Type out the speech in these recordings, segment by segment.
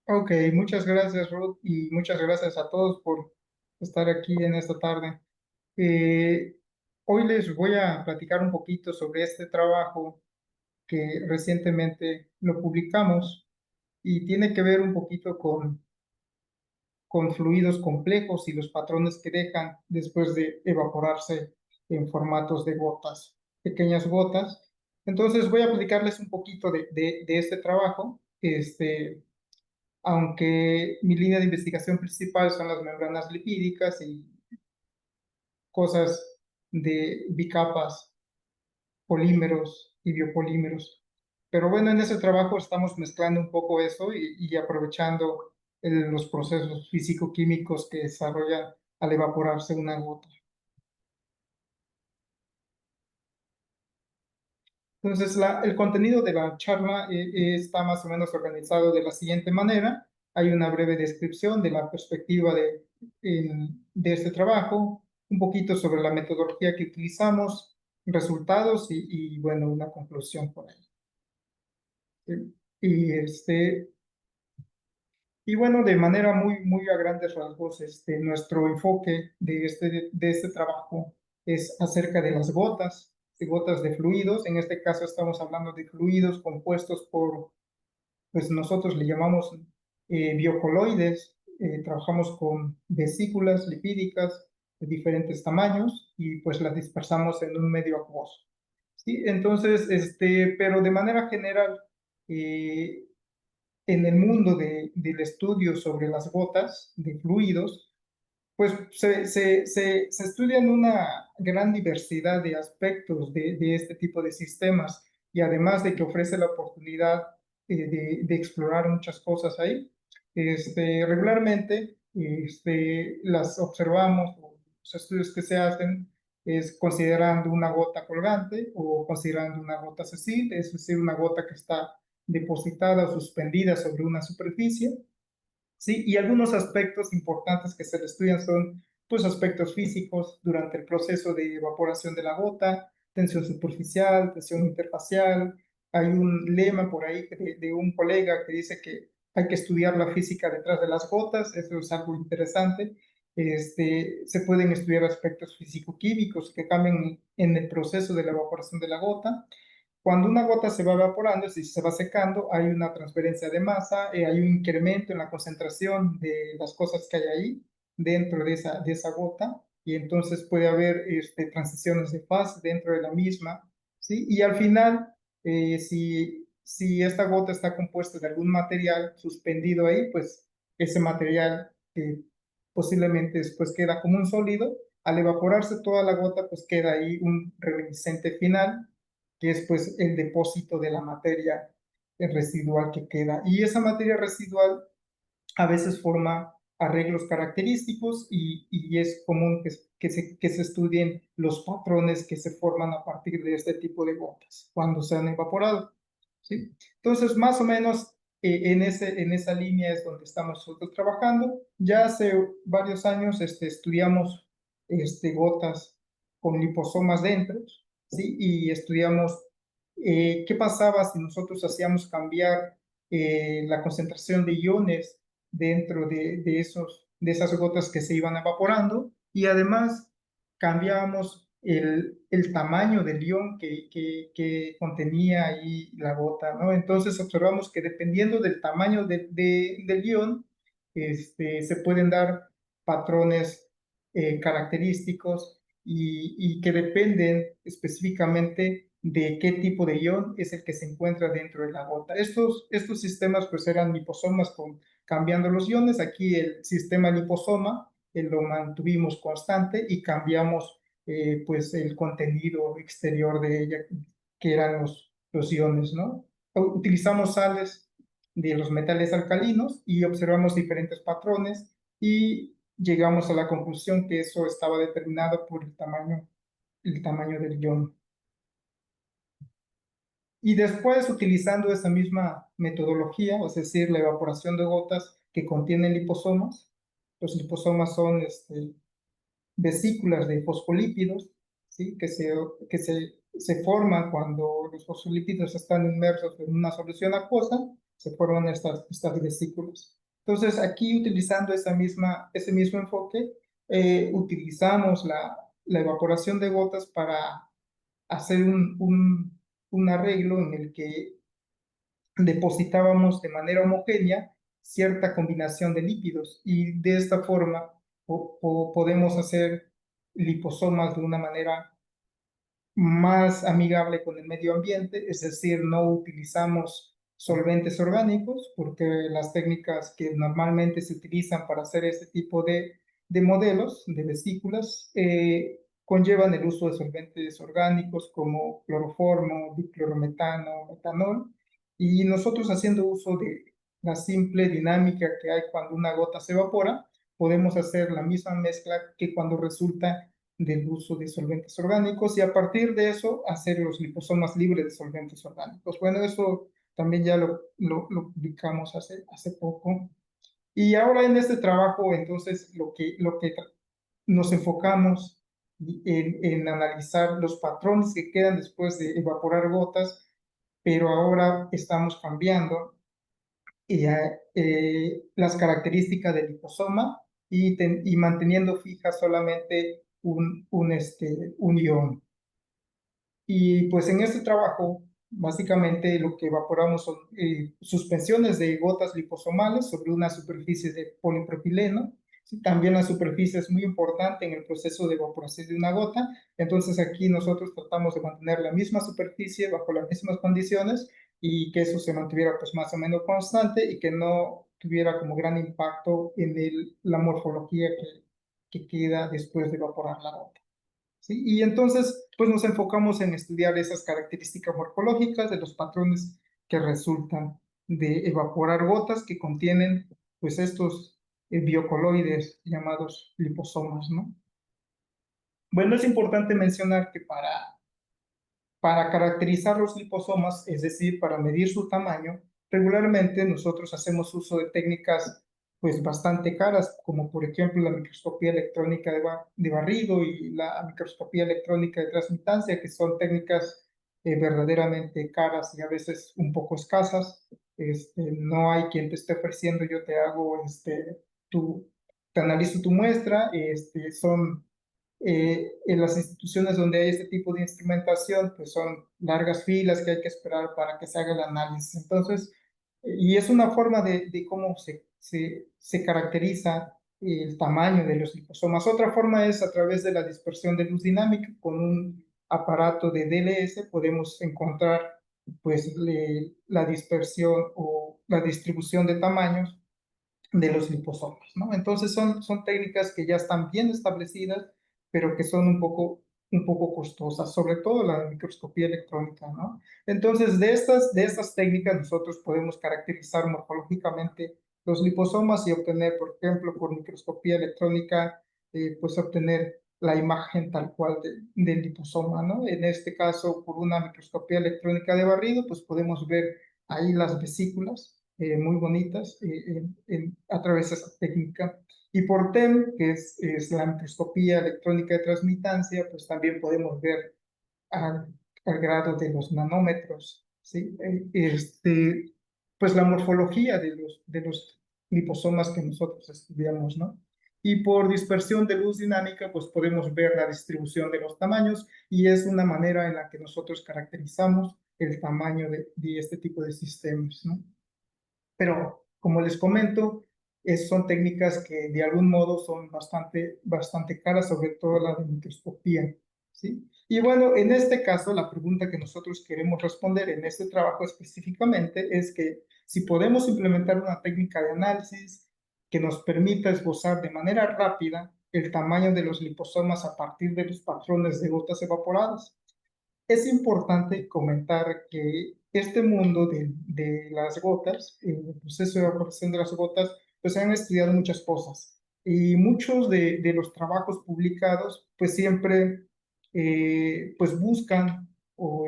Ok, muchas gracias, Ruth, y muchas gracias a todos por estar aquí en esta tarde. Eh, Hoy les voy a platicar un poquito sobre este trabajo que recientemente lo publicamos y tiene que ver un poquito con fluidos complejos y los patrones que dejan después de evaporarse en formatos de gotas, pequeñas gotas. Entonces voy a platicarles un poquito de este trabajo. Aunque mi línea de investigación principal son las membranas lipídicas y cosas de bicapas, polímeros y biopolímeros. Pero bueno, en ese trabajo estamos mezclando un poco eso y aprovechando los procesos físico-químicos que desarrollan al evaporarse una gota. Entonces, el contenido de la charla está más o menos organizado de la siguiente manera. Hay una breve descripción de la perspectiva de este trabajo, un poquito sobre la metodología que utilizamos, resultados bueno, una conclusión por ahí. ¿Sí? Y bueno, de manera muy a grandes rasgos, nuestro enfoque de este trabajo es acerca de las gotas, de gotas de fluidos. En este caso estamos hablando de fluidos compuestos por, pues nosotros le llamamos biocoloides. Trabajamos con vesículas lipídicas de diferentes tamaños y pues las dispersamos en un medio acuoso. ¿Sí? Entonces, pero de manera general, eh, en el mundo del estudio sobre las gotas de fluidos, pues se estudian una gran diversidad de aspectos de este tipo de sistemas y además de que ofrece la oportunidad de explorar muchas cosas ahí, regularmente las observamos, los estudios que se hacen es considerando una gota colgante o considerando una gota sesible, es decir, una gota que está depositada o suspendida sobre una superficie. ¿Sí? Y algunos aspectos importantes que se le estudian son, pues, aspectos físicos durante el proceso de evaporación de la gota, tensión superficial, tensión interfacial. Hay un lema por ahí de un colega que dice que hay que estudiar la física detrás de las gotas, eso es algo interesante. Se pueden estudiar aspectos físico-químicos que cambian en el proceso de la evaporación de la gota. Cuando una gota se va evaporando, si se va secando, hay una transferencia de masa, hay un incremento en la concentración de las cosas que hay ahí dentro de esa gota, y entonces puede haber transiciones de fase dentro de la misma, ¿sí? Y al final, si esta gota está compuesta de algún material suspendido ahí, pues ese material posiblemente después queda como un sólido. Al evaporarse toda la gota, pues queda ahí un reminiscente final, que es pues el depósito de la materia residual que queda. Y esa materia residual a veces forma arreglos característicos y es común que se estudien los patrones que se forman a partir de este tipo de gotas cuando se han evaporado. ¿Sí? Entonces, más o menos en esa línea es donde estamos nosotros trabajando. Ya hace varios años estudiamos gotas con liposomas dentro, ¿sí? Y estudiamos qué pasaba si nosotros hacíamos cambiar la concentración de iones dentro de esas gotas que se iban evaporando, y además cambiábamos el tamaño del ion que contenía ahí la gota, ¿no? Entonces observamos que dependiendo del tamaño del ion, se pueden dar patrones característicos y que dependen específicamente de qué tipo de ion es el que se encuentra dentro de la gota. Estos sistemas pues eran liposomas cambiando los iones. Aquí el sistema liposoma lo mantuvimos constante y cambiamos pues el contenido exterior de ella, que eran los iones, ¿no? Utilizamos sales de los metales alcalinos y observamos diferentes patrones y llegamos a la conclusión que eso estaba determinado por el tamaño del ion. Y después, utilizando esa misma metodología, es decir, la evaporación de gotas que contienen liposomas, los liposomas son vesículas de fosfolípidos, ¿sí? que se forman cuando los fosfolípidos están inmersos en una solución acuosa, se forman estas vesículas. Entonces, aquí utilizando ese mismo enfoque, utilizamos la evaporación de gotas para hacer un arreglo en el que depositábamos de manera homogénea cierta combinación de lípidos y de esta forma podemos hacer liposomas de una manera más amigable con el medio ambiente, es decir, no utilizamos solventes orgánicos, porque las técnicas que normalmente se utilizan para hacer este tipo de modelos, de vesículas, conllevan el uso de solventes orgánicos como cloroformo, diclorometano, metanol, y nosotros haciendo uso de la simple dinámica que hay cuando una gota se evapora, podemos hacer la misma mezcla que cuando resulta del uso de solventes orgánicos y a partir de eso hacer los liposomas libres de solventes orgánicos. Bueno, eso también ya lo publicamos hace poco. Y ahora en este trabajo, entonces, lo que nos enfocamos en analizar los patrones que quedan después de evaporar gotas, pero ahora estamos cambiando las características del liposoma y manteniendo fija solamente un ion. Y pues en este trabajo, básicamente lo que evaporamos son suspensiones de gotas liposomales sobre una superficie de polipropileno. Sí, también la superficie es muy importante en el proceso de evaporación de una gota. Entonces aquí nosotros tratamos de mantener la misma superficie bajo las mismas condiciones y que eso se mantuviera pues más o menos constante y que no tuviera como gran impacto en la morfología que queda después de evaporar la gota. ¿Sí? Y entonces, pues nos enfocamos en estudiar esas características morfológicas de los patrones que resultan de evaporar gotas que contienen, pues, estos biocoloides llamados liposomas, ¿no? Bueno, es importante mencionar que para caracterizar los liposomas, es decir, para medir su tamaño, regularmente nosotros hacemos uso de técnicas pues bastante caras, como por ejemplo la microscopía electrónica de barrido y la microscopía electrónica de transmitancia, que son técnicas verdaderamente caras y a veces un poco escasas. No hay quien te esté ofreciendo, yo te hago, te analizo tu muestra, son en las instituciones donde hay este tipo de instrumentación, pues son largas filas que hay que esperar para que se haga el análisis. Entonces, y es una forma de cómo se caracteriza el tamaño de los liposomas. Otra forma es a través de la dispersión de luz dinámica. Con un aparato de DLS podemos encontrar pues la dispersión o la distribución de tamaños de los liposomas, ¿no? Entonces son técnicas que ya están bien establecidas, pero que son un poco costosas, sobre todo la microscopía electrónica, ¿no? Entonces, de estas técnicas nosotros podemos caracterizar morfológicamente los liposomas y obtener, por ejemplo, por microscopía electrónica, pues obtener la imagen tal cual del liposoma, ¿no? En este caso, por una microscopía electrónica de barrido, pues podemos ver ahí las vesículas muy bonitas a través de esa técnica. Y por TEM, que es la microscopía electrónica de transmitancia, pues también podemos ver al, al grado de los nanómetros, ¿sí? Pues la morfología de los liposomas que nosotros estudiamos, ¿no? Y por dispersión de luz dinámica, pues podemos ver la distribución de los tamaños y es una manera en la que nosotros caracterizamos el tamaño de este tipo de sistemas, ¿no? Pero como les comento, son técnicas que de algún modo son bastante caras, sobre todo la de microscopía, ¿sí? Y bueno, en este caso, la pregunta que nosotros queremos responder en este trabajo específicamente es que si podemos implementar una técnica de análisis que nos permita esbozar de manera rápida el tamaño de los liposomas a partir de los patrones de gotas evaporadas. Es importante comentar que este mundo de las gotas, el proceso de evaporación de las gotas, pues se han estudiado muchas cosas. Y muchos de los trabajos publicados, pues siempre pues buscan o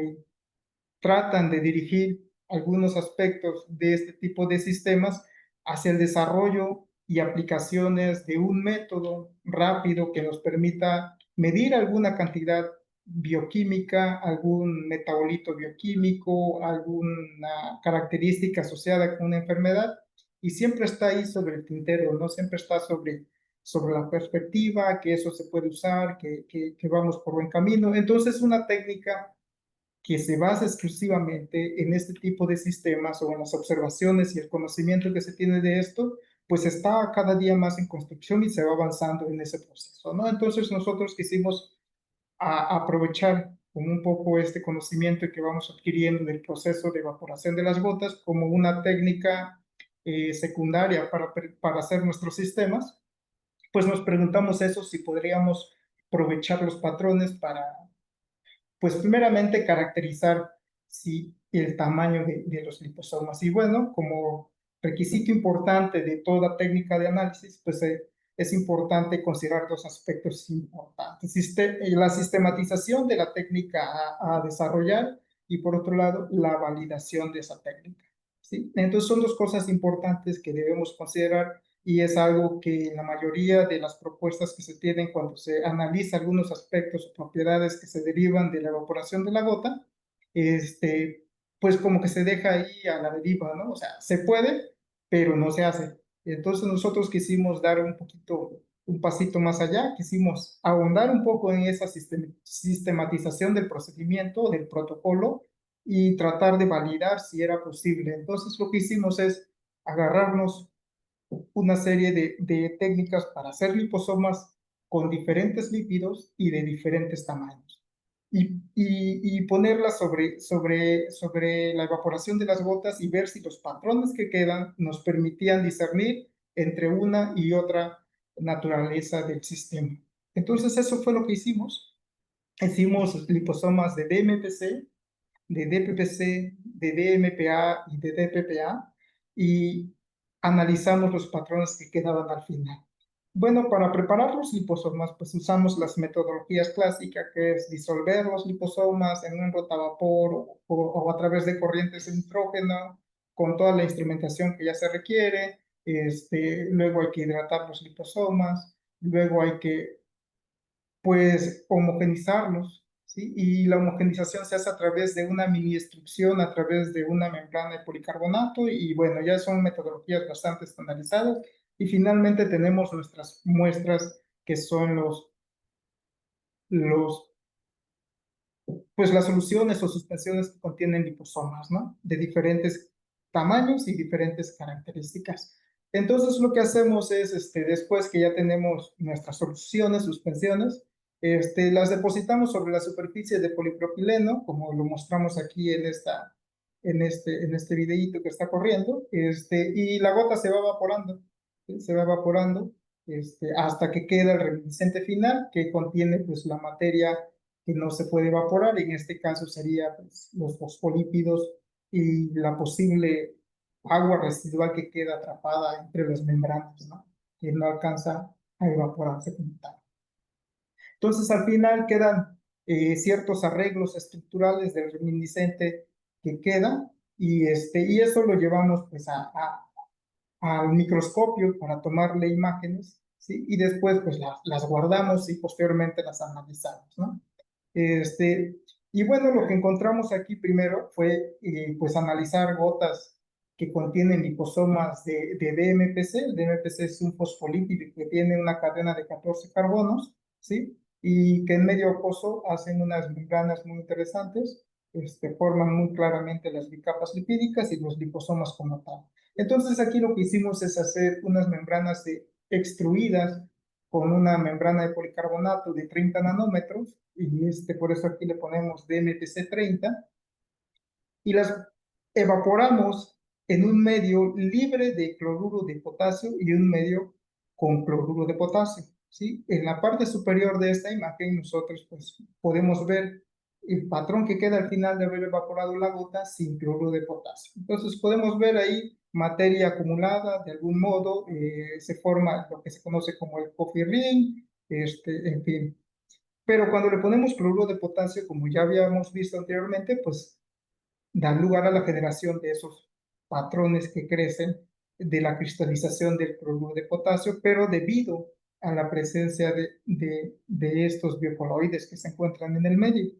tratan de dirigir algunos aspectos de este tipo de sistemas hacia el desarrollo y aplicaciones de un método rápido que nos permita medir alguna cantidad bioquímica, algún metabolito bioquímico, alguna característica asociada con una enfermedad, y siempre está ahí sobre el tintero, ¿no? Siempre está sobre la perspectiva, que eso se puede usar, que vamos por buen camino. Entonces, una técnica que se basa exclusivamente en este tipo de sistemas o en las observaciones y el conocimiento que se tiene de esto, pues está cada día más en construcción y se va avanzando en ese proceso, ¿no? Entonces nosotros quisimos aprovechar como un poco este conocimiento que vamos adquiriendo del proceso de evaporación de las gotas como una técnica secundaria para hacer nuestros sistemas, pues nos preguntamos eso, si podríamos aprovechar los patrones para, pues primeramente caracterizar si el tamaño de los liposomas. Y bueno, como requisito importante de toda técnica de análisis, pues es importante considerar dos aspectos importantes. La sistematización de la técnica a desarrollar y por otro lado, la validación de esa técnica. ¿Sí? Entonces son dos cosas importantes que debemos considerar y es algo que en la mayoría de las propuestas que se tienen cuando se analiza algunos aspectos o propiedades que se derivan de la evaporación de la gota, pues como que se deja ahí a la deriva, ¿no? O sea, se puede, pero no se hace. Entonces nosotros quisimos dar un pasito más allá, quisimos ahondar un poco en esa sistematización del procedimiento, del protocolo, y tratar de validar si era posible. Entonces lo que hicimos es agarrarnos una serie de técnicas para hacer liposomas con diferentes lípidos y de diferentes tamaños. Y ponerlas sobre la evaporación de las gotas y ver si los patrones que quedan nos permitían discernir entre una y otra naturaleza del sistema. Entonces eso fue lo que hicimos. Hicimos liposomas de DMPC, de DPPC, de DMPA y de DPPA y analizamos los patrones que quedaban al final. Bueno, para preparar los liposomas, pues usamos las metodologías clásicas, que es disolver los liposomas en un rotavapor o a través de corrientes de nitrógeno, con toda la instrumentación que ya se requiere. Luego hay que hidratar los liposomas, luego hay que pues homogenizarlos, ¿sí? Y la homogenización se hace a través de una mini extrusión, a través de una membrana de policarbonato y bueno, ya son metodologías bastante estandarizadas y finalmente tenemos nuestras muestras que son los pues las soluciones o suspensiones que contienen liposomas, ¿no? De diferentes tamaños y diferentes características. Entonces lo que hacemos es, después que ya tenemos nuestras soluciones, suspensiones, las depositamos sobre la superficie de polipropileno, como lo mostramos aquí en este videíto que está corriendo, y la gota se va evaporando, ¿sí? Se va evaporando hasta que queda el reminiscente final, que contiene pues la materia que no se puede evaporar, en este caso sería pues, los fosfolípidos y la posible agua residual que queda atrapada entre las membranas, ¿no? Que no alcanza a evaporarse como tal. Entonces, al final quedan ciertos arreglos estructurales del reminiscente que queda y eso lo llevamos pues al microscopio para tomarle imágenes, ¿sí? Y después pues las guardamos y posteriormente las analizamos, ¿no? Este, y bueno, lo que encontramos aquí primero fue pues analizar gotas que contienen liposomas de DMPC. El DMPC es un fosfolípido que tiene una cadena de 14 carbonos, ¿sí? Y que en medio acuoso hacen unas membranas muy interesantes, forman muy claramente las bicapas lipídicas y los liposomas como tal. Entonces aquí lo que hicimos es hacer unas membranas extruidas con una membrana de policarbonato de 30 nanómetros, y por eso aquí le ponemos DMPC 30, y las evaporamos en un medio libre de cloruro de potasio y un medio con cloruro de potasio, ¿sí? En la parte superior de esta imagen nosotros pues, podemos ver el patrón que queda al final de haber evaporado la gota sin cloruro de potasio. Entonces podemos ver ahí materia acumulada, de algún modo se forma lo que se conoce como el coffee ring, en fin. Pero cuando le ponemos cloruro de potasio, como ya habíamos visto anteriormente, pues dan lugar a la generación de esos patrones que crecen de la cristalización del cloruro de potasio, pero debido a la presencia de estos biocoloides que se encuentran en el medio,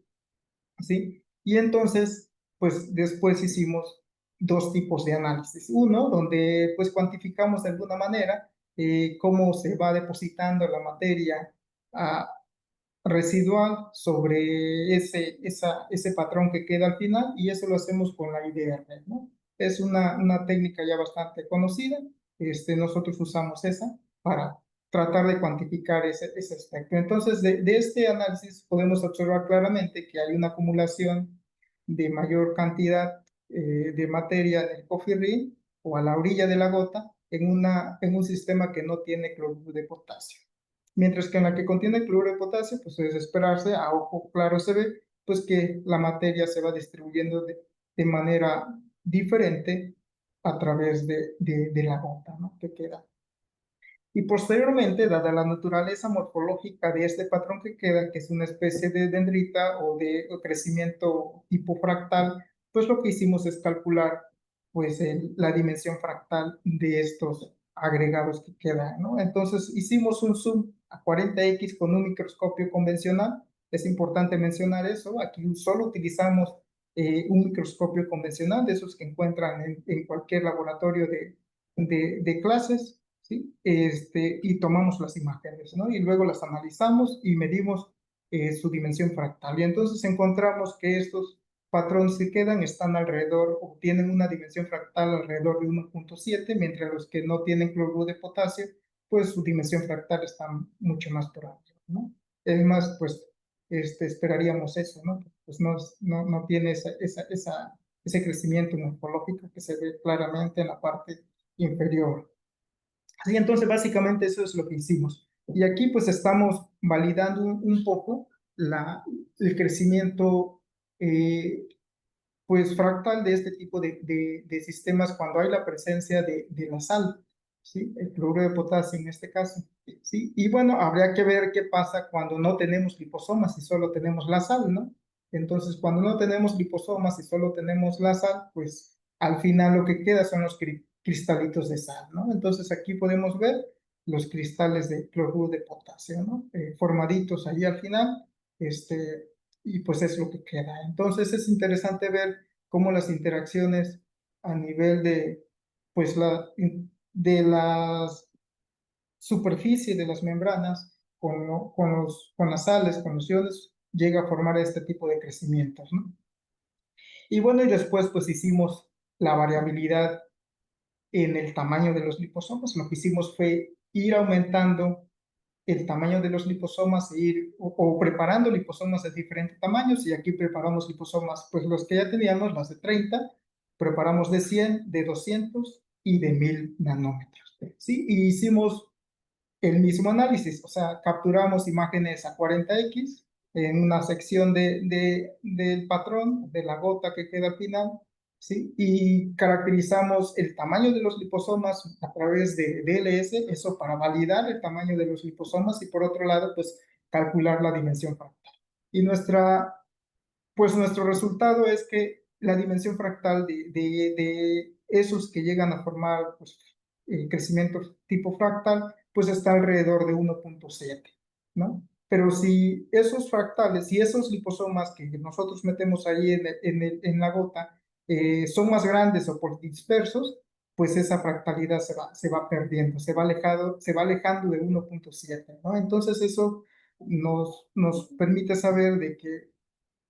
¿sí? Y entonces, pues después hicimos dos tipos de análisis. Uno, donde pues cuantificamos de alguna manera cómo se va depositando la materia ah, residual sobre ese patrón que queda al final, y eso lo hacemos con la IDR, ¿no? Es una técnica ya bastante conocida. Nosotros usamos esa para tratar de cuantificar ese aspecto. Entonces, de este análisis podemos observar claramente que hay una acumulación de mayor cantidad de materia en el cofirrín o a la orilla de la gota en un sistema que no tiene cloruro de potasio. Mientras que en la que contiene cloruro de potasio, pues es esperarse, a ojo claro se ve, pues que la materia se va distribuyendo de manera diferente a través de la gota, ¿no? Que queda. Y posteriormente, dada la naturaleza morfológica de este patrón que queda, que es una especie de dendrita o de crecimiento tipo fractal, pues lo que hicimos es calcular pues la dimensión fractal de estos agregados que quedan, ¿no? Entonces hicimos un zoom a 40x con un microscopio convencional. Es importante mencionar eso. Aquí solo utilizamos un microscopio convencional, de esos que encuentran en cualquier laboratorio de clases, ¿sí? Y tomamos las imágenes, ¿no? Y luego las analizamos y medimos su dimensión fractal. Y entonces encontramos que estos patrones que quedan están alrededor o tienen una dimensión fractal alrededor de 1.7, mientras los que no tienen cloruro de potasio, pues su dimensión fractal está mucho más por arriba, ¿no? Es más, pues esperaríamos eso, ¿no? Pues no tiene ese crecimiento morfológico que se ve claramente en la parte inferior. Así, entonces básicamente eso es lo que hicimos. Y aquí pues estamos validando un poco el crecimiento pues fractal de este tipo de sistemas cuando hay la presencia de la sal, ¿sí? El cloruro de potasio en este caso, ¿sí? Y bueno, habría que ver qué pasa cuando no tenemos liposomas y solo tenemos la sal, ¿no? Entonces, cuando no tenemos liposomas y solo tenemos la sal, pues al final lo que queda son los cristalitos de sal, ¿no? Entonces aquí podemos ver los cristales de cloruro de potasio, ¿no? Formaditos ahí al final, y pues es lo que queda. Entonces es interesante ver cómo las interacciones a nivel pues de las superficie de las membranas con las sales, con los iones, llega a formar este tipo de crecimientos, ¿no? Y bueno, y después pues hicimos la variabilidad en el tamaño de los liposomas. Lo que hicimos fue ir aumentando el tamaño de los liposomas e ir o preparando liposomas de diferentes tamaños, y aquí preparamos liposomas, pues los que ya teníamos, las de 30, preparamos de 100, de 200 y de 1000 nanómetros, ¿sí? Y hicimos el mismo análisis, o sea, capturamos imágenes a 40x en una sección del patrón, de la gota que queda al final, ¿sí? Y caracterizamos el tamaño de los liposomas a través de DLS, eso para validar el tamaño de los liposomas, y por otro lado, pues calcular la dimensión fractal. Y pues nuestro resultado es que la dimensión fractal de esos que llegan a formar pues, crecimiento tipo fractal, pues está alrededor de 1.7, ¿no? Pero si esos fractales, si esos liposomas que nosotros metemos ahí en la gota son más grandes o por dispersos, pues esa fractalidad se va perdiendo, se va alejando de 1.7, ¿no? Entonces eso nos permite saber de que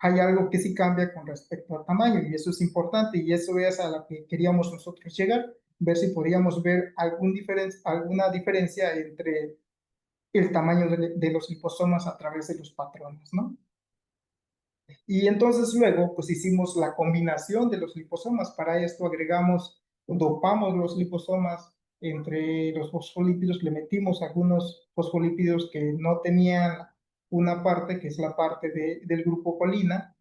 hay algo que sí cambia con respecto al tamaño, y eso es importante, y eso es a lo que queríamos nosotros llegar, ver si podíamos ver alguna diferencia entre el tamaño de los liposomas a través de los patrones, ¿no? Y entonces luego, pues hicimos la combinación de los liposomas. Para esto dopamos los liposomas entre los fosfolípidos, le metimos algunos fosfolípidos que no tenían una parte, que es la parte del grupo colina,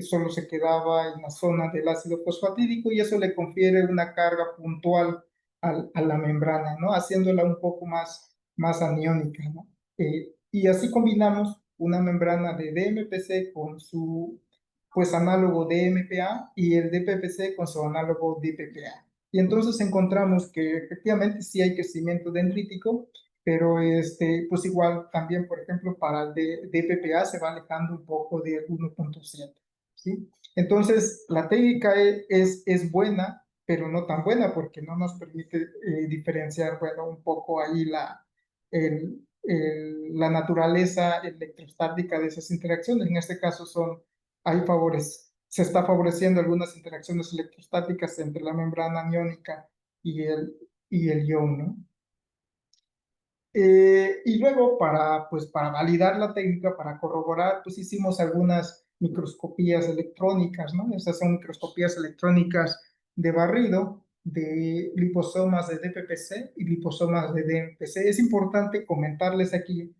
solo se quedaba en la zona del ácido fosfatídico, y eso le confiere una carga puntual a la membrana, ¿no? Haciéndola un poco más aniónica, ¿no? Y así combinamos una membrana de DMPC con su pues análogo DMPA y el DPPC con su análogo DPPA. Y entonces encontramos que efectivamente sí hay crecimiento dendrítico, pero pues igual también, por ejemplo, para el de DPPA se va alejando un poco del 1.7, ¿sí? Entonces, la técnica es buena, pero no tan buena porque no nos permite diferenciar, bueno, un poco ahí la naturaleza electrostática de esas interacciones. En este caso se está favoreciendo algunas interacciones electrostáticas entre la membrana aniónica y el ion, ¿no? Y luego para validar la técnica, para corroborar, pues hicimos algunas microscopías electrónicas, ¿no? Esas son microscopías electrónicas de barrido de liposomas de DPPC y liposomas de DMPC. Es importante comentarles aquí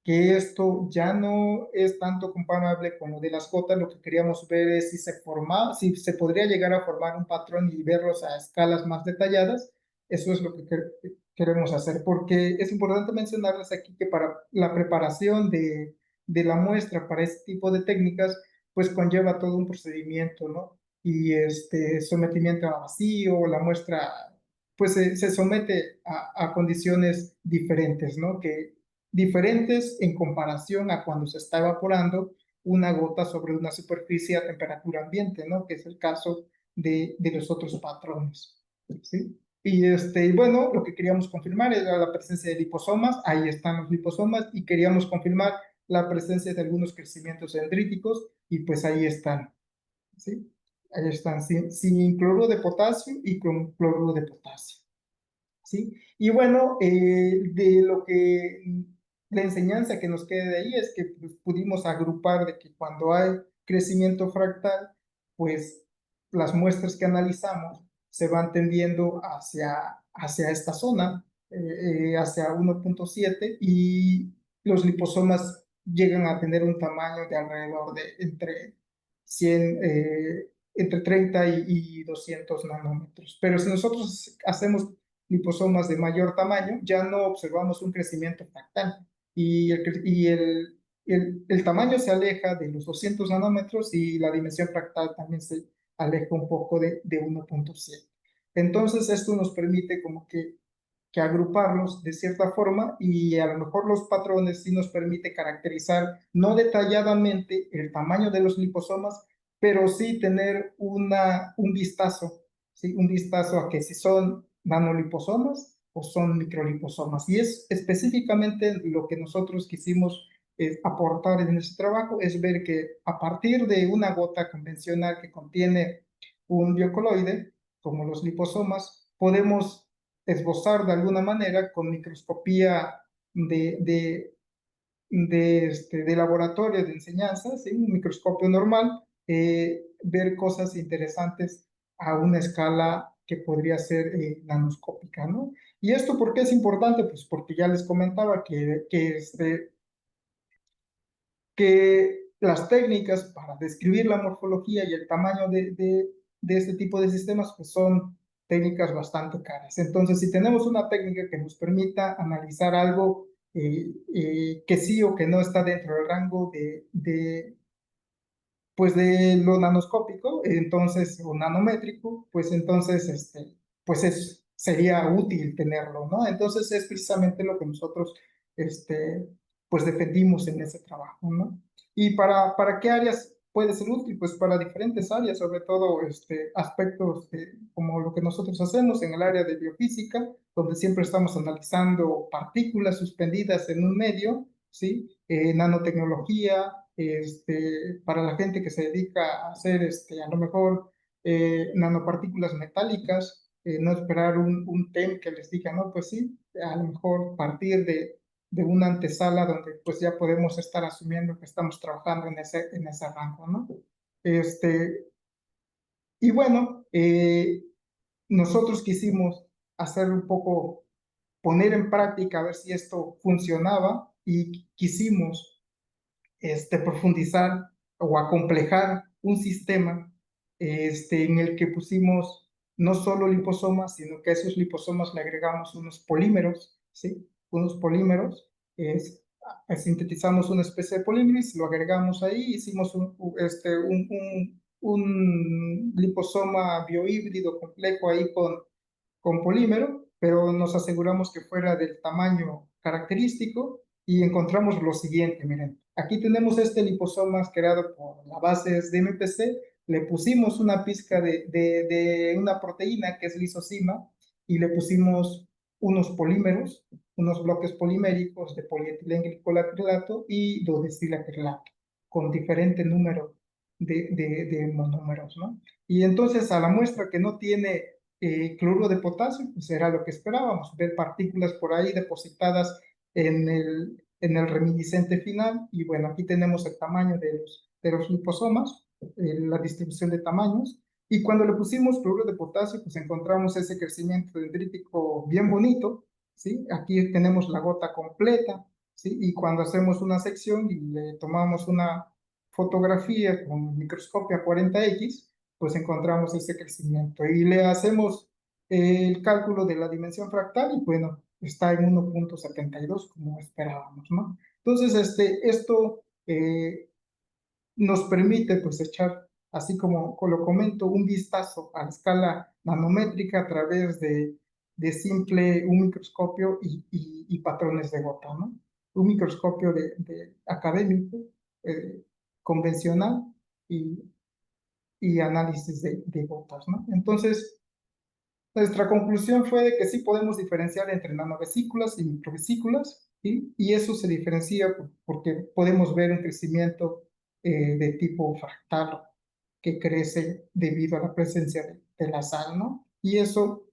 que esto ya no es tanto comparable con lo de las gotas. Lo que queríamos ver es si se podría llegar a formar un patrón y verlos a escalas más detalladas. Eso es lo que queremos hacer, porque es importante mencionarles aquí que para la preparación de la muestra para este tipo de técnicas, pues conlleva todo un procedimiento, ¿no? Y sometimiento a vacío, la muestra pues se somete a condiciones diferentes, ¿no? Que diferentes en comparación a cuando se está evaporando una gota sobre una superficie a temperatura ambiente, ¿no? Que es el caso de los otros patrones, ¿sí? Y bueno, lo que queríamos confirmar era la presencia de liposomas. Ahí están los liposomas y queríamos confirmar la presencia de algunos crecimientos dendríticos y pues ahí están, ¿sí? Ahí están, sin cloruro de potasio y con cloruro de potasio, ¿sí? Y bueno, la enseñanza que nos queda de ahí es que pues, pudimos agrupar de que cuando hay crecimiento fractal, pues las muestras que analizamos se van tendiendo hacia esta zona, hacia 1.7, y los liposomas llegan a tener un tamaño de alrededor de entre 100, entre 30 y 200 nanómetros. Pero si nosotros hacemos liposomas de mayor tamaño, ya no observamos un crecimiento fractal y el tamaño se aleja de los 200 nanómetros y la dimensión fractal también se aleja un poco de 1.7. Entonces esto nos permite como que agruparlos de cierta forma y a lo mejor los patrones sí nos permite caracterizar no detalladamente el tamaño de los liposomas, pero sí tener un vistazo, ¿sí? Un vistazo a que si son nanoliposomas o son microliposomas. Y es específicamente lo que nosotros quisimos aportar en este trabajo, es ver que a partir de una gota convencional que contiene un biocoloide, como los liposomas, podemos esbozar de alguna manera con microscopía de laboratorio de enseñanza, ¿sí? Un microscopio normal, ver cosas interesantes a una escala que podría ser nanoscópica, ¿no? ¿Y esto por qué es importante? Pues porque ya les comentaba que las técnicas para describir la morfología y el tamaño de este tipo de sistemas pues son técnicas bastante caras. Entonces, si tenemos una técnica que nos permita analizar algo que sí o que no está dentro del rango pues de lo nanoscópico, entonces, o nanométrico, pues entonces, sería útil tenerlo, ¿no? Entonces es precisamente lo que nosotros, pues defendimos en ese trabajo, ¿no? ¿Y para qué áreas puede ser útil? Pues para diferentes áreas, sobre todo, aspectos como lo que nosotros hacemos en el área de biofísica, donde siempre estamos analizando partículas suspendidas en un medio, ¿sí? Nanotecnología, para la gente que se dedica a hacer, a lo mejor, nanopartículas metálicas, no esperar un TEM que les diga, no, pues sí, a lo mejor partir de una antesala donde pues ya podemos estar asumiendo que estamos trabajando en ese rango, ¿no? Y bueno, nosotros quisimos hacer un poco, poner en práctica, a ver si esto funcionaba y quisimos profundizar o acomplejar un sistema en el que pusimos no solo liposomas, sino que a esos liposomas le agregamos unos polímeros, ¿sí? Unos polímeros, sintetizamos una especie de polímeros, lo agregamos ahí, hicimos un liposoma biohíbrido complejo ahí con polímero, pero nos aseguramos que fuera del tamaño característico y encontramos lo siguiente, miren, aquí tenemos este liposoma creado por la base de MPC, le pusimos una pizca de una proteína que es lisozima y le pusimos unos polímeros, unos bloques poliméricos de polietilenglicolacrilato y dodecilacrilato con diferente número de monómeros, ¿no? Y entonces a la muestra que no tiene cloruro de potasio, pues era lo que esperábamos, ver partículas por ahí depositadas en el reminiscente final. Y bueno, aquí tenemos el tamaño de los liposomas, la distribución de tamaños. Y cuando le pusimos cloruro de potasio, pues encontramos ese crecimiento dendrítico bien bonito, ¿sí? Aquí tenemos la gota completa, ¿sí? Y cuando hacemos una sección y le tomamos una fotografía con microscopio a 40X, pues encontramos ese crecimiento y le hacemos el cálculo de la dimensión fractal y bueno, está en 1.72 como esperábamos, ¿no? Entonces, esto nos permite pues echar, así como lo comento, un vistazo a la escala nanométrica a través de un microscopio y patrones de gota, ¿no? Un microscopio de académico, convencional y análisis de gotas, ¿no? Entonces, nuestra conclusión fue de que sí podemos diferenciar entre nanovesículas y microvesículas, ¿sí? Y eso se diferencia porque podemos ver un crecimiento de tipo fractal que crece debido a la presencia de la sal, ¿no? Y eso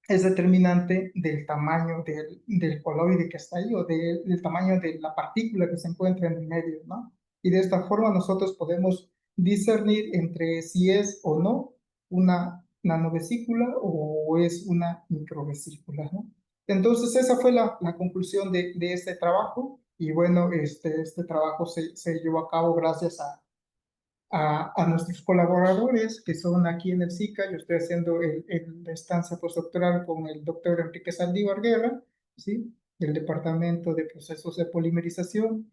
es determinante del tamaño del coloide que está ahí o del tamaño de la partícula que se encuentra en el medio, ¿no? Y de esta forma nosotros podemos discernir entre si es o no una nanovesícula o es una microvesícula, ¿no? Entonces esa fue la conclusión de este trabajo y bueno, este trabajo se llevó a cabo gracias a nuestros colaboradores que son aquí en el SICA. Yo estoy haciendo la estancia postdoctoral con el doctor Enrique Saldívar Guerra, ¿sí? Del Departamento de Procesos de Polimerización.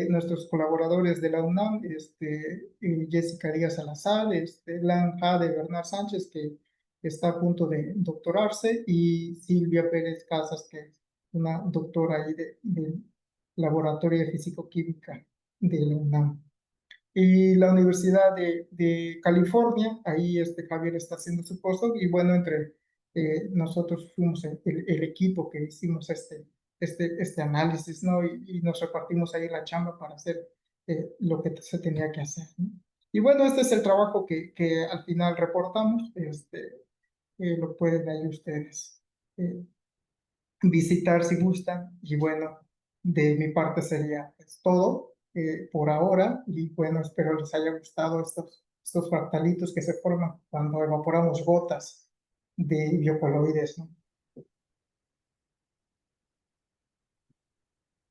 Nuestros colaboradores de la UNAM, Jessica Díaz Salazar, Lan Jade Bernard Sánchez, que está a punto de doctorarse, y Silvia Pérez Casas, que es una doctora ahí del Laboratorio de Físico-Química de la UNAM y la Universidad de California. Ahí Javier está haciendo su postdoc y bueno, entre nosotros fuimos el equipo que hicimos este análisis, ¿no? Y nos repartimos ahí la chamba para hacer lo que se tenía que hacer, ¿no? Y bueno, este es el trabajo que al final reportamos, lo pueden ahí ustedes visitar si gustan. Y bueno, de mi parte sería todo por ahora. Y bueno, espero les haya gustado estos fractalitos que se forman cuando evaporamos gotas de biocoloides, ¿no?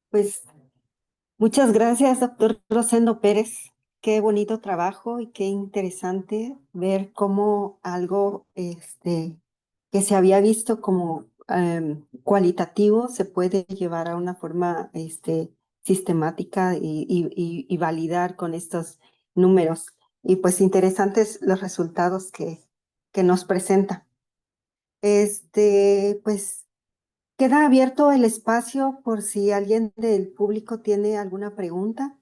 Pues muchas gracias, doctor Rosendo Pérez. Qué bonito trabajo y qué interesante ver cómo algo que se había visto como cualitativo se puede llevar a una forma sistemática y validar con estos números. Y pues interesantes los resultados que nos presenta. Pues queda abierto el espacio por si alguien del público tiene alguna pregunta.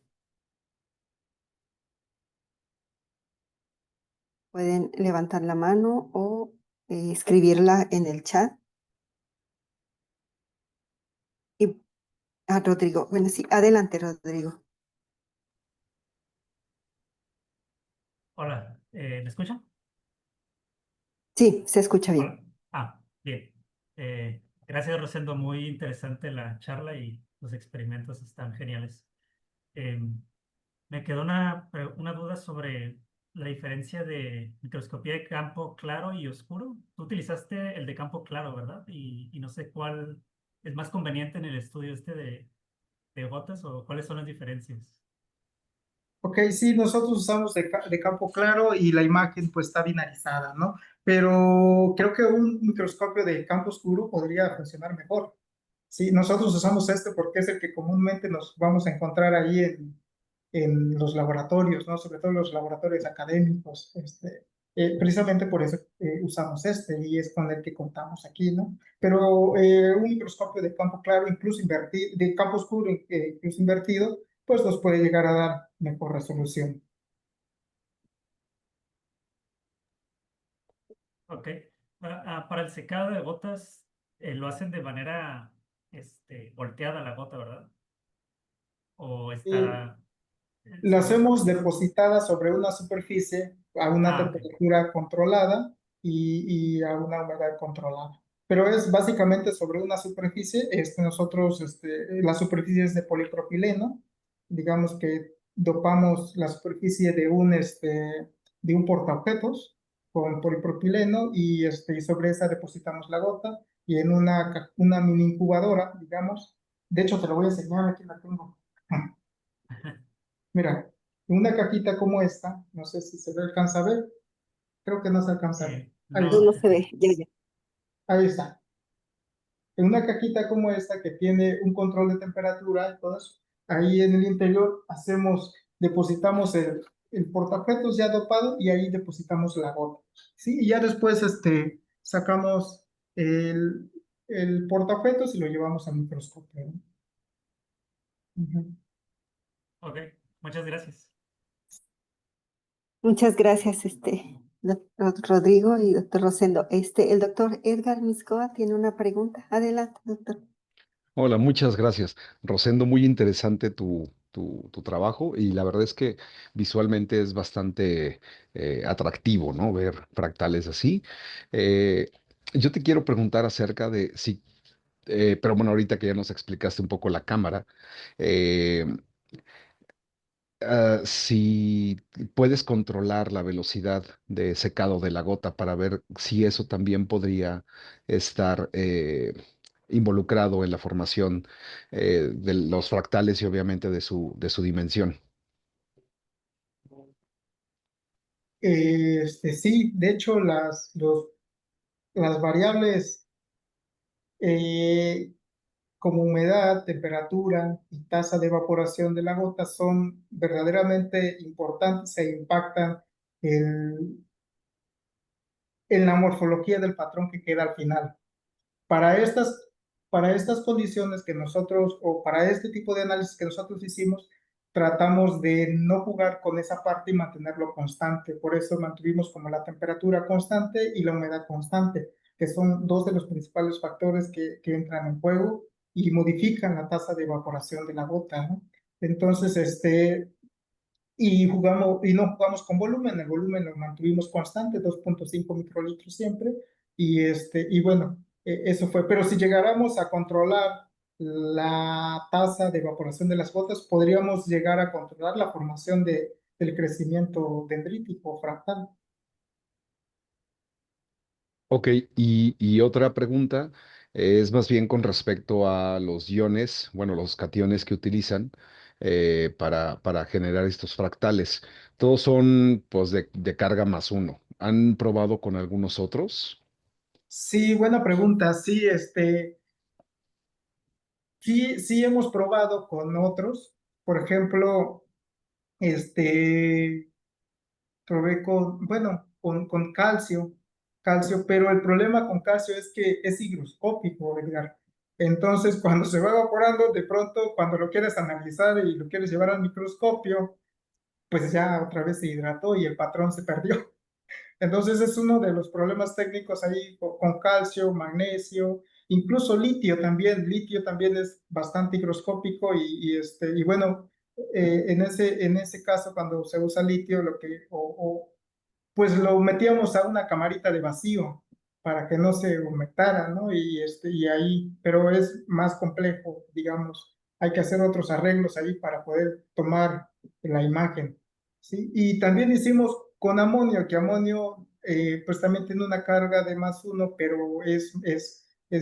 Pueden levantar la mano o escribirla en el chat. Y Rodrigo, bueno, sí, adelante, Rodrigo. Hola, ¿me escuchan? Sí, se escucha bien. Hola. Bien. Gracias, Rosendo. Muy interesante la charla y los experimentos están geniales. Me quedó una duda sobre la diferencia de microscopía de campo claro y oscuro. Tú utilizaste el de campo claro, ¿verdad? Y no sé cuál es más conveniente en el estudio de gotas o cuáles son las diferencias. Ok, sí, nosotros usamos de campo claro y la imagen pues está binarizada, ¿no? Pero creo que un microscopio de campo oscuro podría funcionar mejor. Sí, nosotros usamos este porque es el que comúnmente nos vamos a encontrar ahí en los laboratorios, ¿no? Sobre todo en los laboratorios académicos, Precisamente por eso usamos este y es con el que contamos aquí, ¿no? Pero un microscopio de campo claro, incluso invertido, de campo oscuro, incluso invertido, pues nos puede llegar a dar mejor resolución. Ok. Para el secado de gotas, lo hacen de manera volteada la gota, ¿verdad? O Eh, está La hacemos depositada sobre una superficie a una ok. temperatura controlada y a una humedad controlada. Pero es básicamente sobre una superficie. Nosotros, la superficie es de polipropileno. Digamos que dopamos la superficie de un portaobjetos con polipropileno y sobre esa depositamos la gota y en una mini incubadora, digamos. De hecho, te lo voy a enseñar, aquí la tengo. Mira, una cajita como esta, no sé si se le alcanza a ver, creo que no se alcanza a ver. Ahí No, No. está, no se ve, ya, ya. ahí está. En una cajita como esta que tiene un control de temperatura y todo eso, ahí en el interior depositamos el portaobjetos ya dopado y ahí depositamos la gota. ¿Sí? Y ya después sacamos el, el portaobjetos y lo llevamos al microscopio, ¿no? Ujú. Ok, muchas gracias. Muchas gracias, doctor Rodrigo y doctor Rosendo. El doctor Edgar Miscoa tiene una pregunta. Adelante, doctor. Hola, muchas gracias. Rosendo, muy interesante tu trabajo y la verdad es que visualmente es bastante atractivo, ¿no? Ver fractales así. Eh, yo te quiero preguntar acerca de si, pero bueno, ahorita que ya nos explicaste un poco la cámara, eh, si puedes controlar la velocidad de secado de la gota para ver si eso también podría estar involucrado en la formación de los fractales y obviamente de su dimensión. Sí, de hecho, las variables eh, como humedad, temperatura y tasa de evaporación de la gota son verdaderamente importantes e impactan en, en la morfología del patrón que queda al final. Para estas, para estas condiciones que nosotros, o para este tipo de análisis que nosotros hicimos, tratamos de no jugar con esa parte y mantenerlo constante. Por eso mantuvimos como la temperatura constante y la humedad constante, que son dos de los principales factores que entran en juego y modifican la tasa de evaporación de la gota, ¿no? Entonces, y no jugamos con volumen, el volumen lo mantuvimos constante, 2.5 microlitros siempre, y bueno, eso fue, pero si llegáramos a controlar la tasa de evaporación de las gotas, podríamos llegar a controlar la formación del crecimiento dendrítico fractal. Ok, y otra pregunta es más bien con respecto a los iones, bueno, los cationes que utilizan para generar estos fractales. Todos son pues de carga más uno. ¿Han probado con algunos otros? Sí, buena pregunta, sí, sí hemos probado con otros, por ejemplo, este, probé con calcio, pero el problema con calcio es que es higroscópico, Edgar. Entonces, cuando se va evaporando, de pronto, cuando lo quieres analizar y lo quieres llevar al microscopio, pues ya otra vez se hidrató y el patrón se perdió. Entonces, es uno de los problemas técnicos ahí con calcio, magnesio, incluso litio también. Litio también es bastante higroscópico y bueno, en ese caso, cuando se usa litio, pues lo metíamos a una camarita de vacío para que no se humectara, ¿no? Y ahí, pero es más complejo, digamos, hay que hacer otros arreglos ahí para poder tomar la imagen, ¿sí? Y también hicimos con amonio, que amonio pues también tiene una carga de más uno, pero es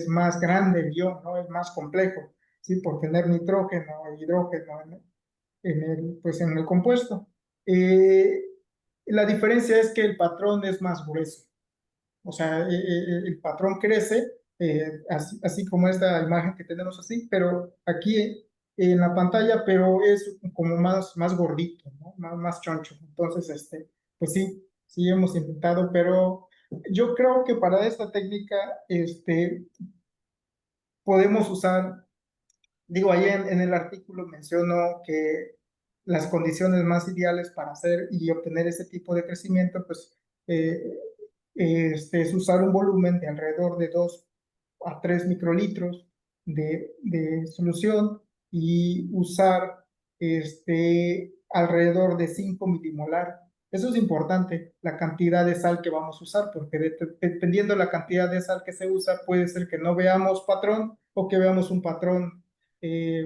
más grande el ion, ¿no? Es más complejo, ¿sí? Por tener nitrógeno e hidrógeno pues en el compuesto. Eh, la diferencia es que el patrón es más grueso, o sea, el patrón crece, así como esta imagen que tenemos así, pero aquí en la pantalla, pero es como más gordito, ¿no? Más choncho. Entonces, pues sí, sí hemos intentado, pero yo creo que para esta técnica, podemos usar, digo, ahí en el artículo menciono que las condiciones más ideales para hacer y obtener ese tipo de crecimiento, pues, eh, es usar un volumen de alrededor de 2 a 3 microlitros de solución y usar alrededor de 5 milimolar. Eso es importante, la cantidad de sal que vamos a usar, porque dependiendo de la cantidad de sal que se usa, puede ser que no veamos patrón o que veamos un patrón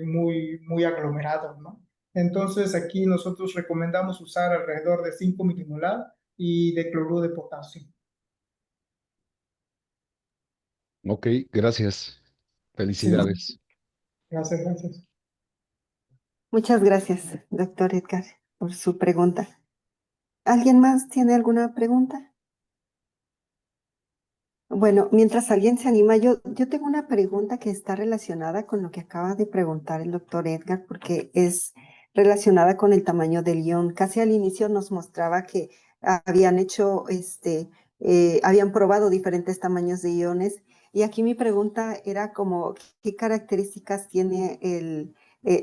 muy aglomerado, ¿no? Entonces aquí nosotros recomendamos usar alrededor de 5 milimolar y de cloruro de potasio. Ok, gracias. Sí, Felicidades. gracias, gracias. Muchas gracias, doctor Edgar, por su pregunta. ¿Alguien más tiene alguna pregunta? Bueno, mientras alguien se anima, yo tengo una pregunta que está relacionada con lo que acaba de preguntar el doctor Edgar, porque es relacionada con el tamaño del ion. Casi al inicio nos mostraba que habían hecho, habían probado diferentes tamaños de iones, y aquí mi pregunta era como, ¿qué características tiene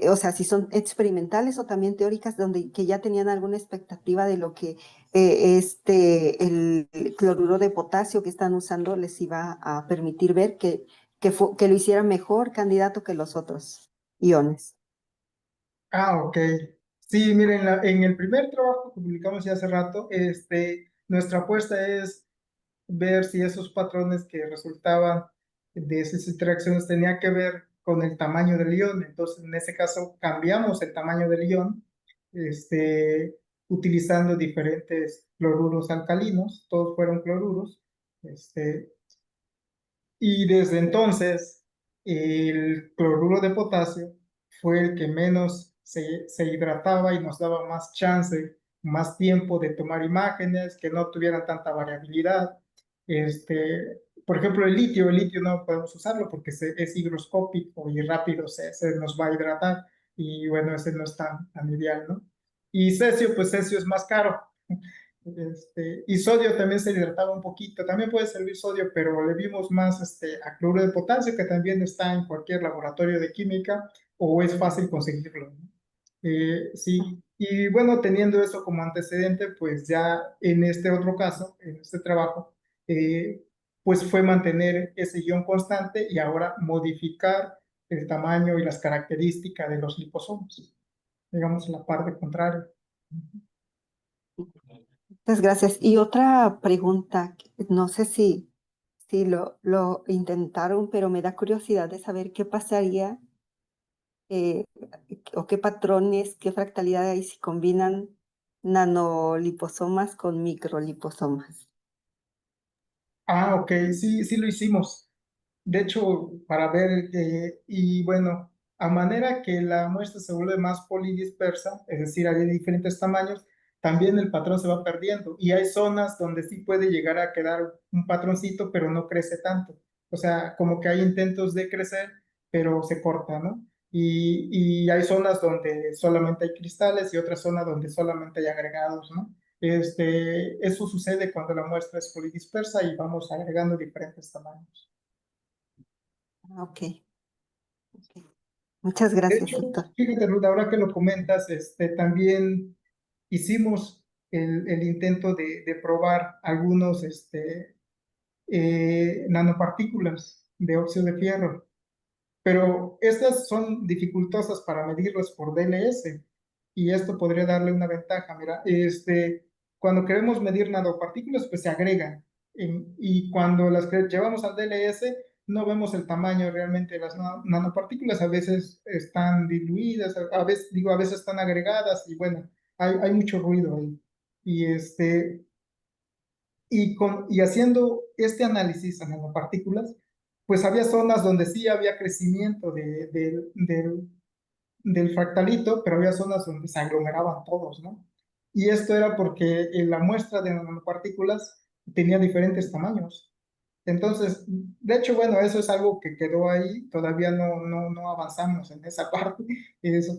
o sea, si son experimentales o también teóricas, donde que ya tenían alguna expectativa de lo que el cloruro de potasio que están usando les iba a permitir ver que lo hiciera mejor candidato que los otros iones? Ah, ok. Sí, miren, en el primer trabajo que publicamos ya hace rato, nuestra apuesta es ver si esos patrones que resultaban de esas interacciones tenían que ver con el tamaño del ion. Entonces, en ese caso, cambiamos el tamaño del ion, utilizando diferentes cloruros alcalinos, todos fueron cloruros, este, y desde entonces, el cloruro de potasio fue el que menos se hidrataba y nos daba más chance, más tiempo de tomar imágenes, que no tuvieran tanta variabilidad. Por ejemplo, el litio no podemos usarlo porque es higroscópico y rápido se nos va a hidratar. Y bueno, ese no es tan ideal, ¿no? Y cesio, pues cesio es más caro. Y sodio también se hidrataba un poquito, también puede servir sodio, pero le vimos más a cloruro de potasio, que también está en cualquier laboratorio de química o es fácil conseguirlo, ¿no? Sí, y bueno, teniendo eso como antecedente, pues ya en este otro caso, en este trabajo, eh, pues fue mantener ese ion constante y ahora modificar el tamaño y las características de los liposomas, digamos la parte contraria. Muchas gracias. Y otra pregunta, no sé si lo intentaron, pero me da curiosidad de saber qué pasaría eh, o qué patrones, qué fractalidad hay si combinan nanoliposomas con microliposomas. Ah, ok, sí, sí lo hicimos. De hecho, para ver, y bueno, a manera que la muestra se vuelve más polidispersa, es decir, hay de diferentes tamaños, también el patrón se va perdiendo. Y hay zonas donde sí puede llegar a quedar un patroncito, pero no crece tanto. O sea, como que hay intentos de crecer, pero se corta, ¿no? Y hay zonas donde solamente hay cristales y otras zonas donde solamente hay agregados, ¿no? Eso sucede cuando la muestra es polidispersa y vamos agregando diferentes tamaños. Ah, ok. Ok. Muchas De gracias, hecho, doctor. fíjate, Ruth, ahora que lo comentas, también hicimos el intento de probar algunos nanopartículas de óxido de fierro, pero estas son dificultosas para medirlas por DLS y esto podría darle una ventaja. Mira, cuando queremos medir nanopartículas, pues se agregan y cuando las llevamos al DLS no vemos el tamaño realmente de las nanopartículas, a veces están diluidas, a veces, digo, a veces están agregadas y bueno, hay mucho ruido ahí. Y, y haciendo este análisis a nanopartículas, pues había zonas donde sí había crecimiento del fractalito, pero había zonas donde se aglomeraban todos, ¿no? Y esto era porque la muestra de nanopartículas tenía diferentes tamaños. Entonces, de hecho, bueno, eso es algo que quedó ahí, todavía no avanzamos en esa parte, y eso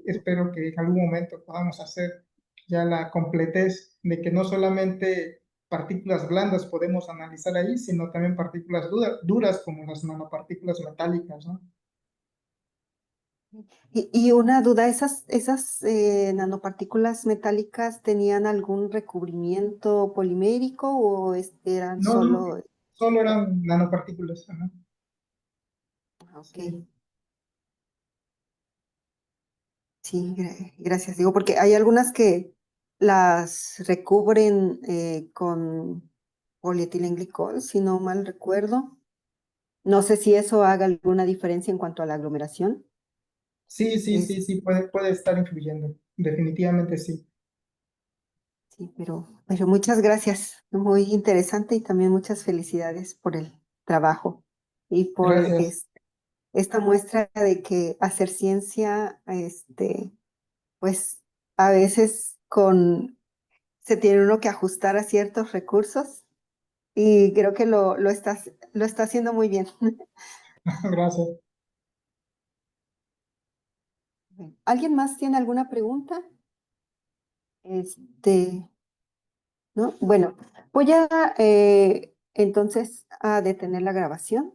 espero que en algún momento podamos hacer ya la completez de que no solamente partículas blandas podemos analizar ahí, sino también partículas duras como las nanopartículas metálicas, ¿no? Y una duda, ¿esas nanopartículas metálicas tenían algún recubrimiento polimérico o eran No, no, solo? solo eran nanopartículas. Ajá. Ok, Sí. sí, gracias. Digo, porque hay algunas que las recubren con polietilenglicol, si no mal recuerdo. No sé si eso haga alguna diferencia en cuanto a la aglomeración. Sí, sí, Es, sí, sí, puede estar influyendo. Definitivamente sí. sí, pero muchas gracias. Muy interesante y también muchas felicidades por el trabajo y por Gracias. esta muestra de que hacer ciencia, pues a veces se tiene uno que ajustar a ciertos recursos y creo que lo está haciendo muy bien. Gracias. ¿Alguien más tiene alguna pregunta? Este, ¿No? Bueno, voy a entonces a detener la grabación.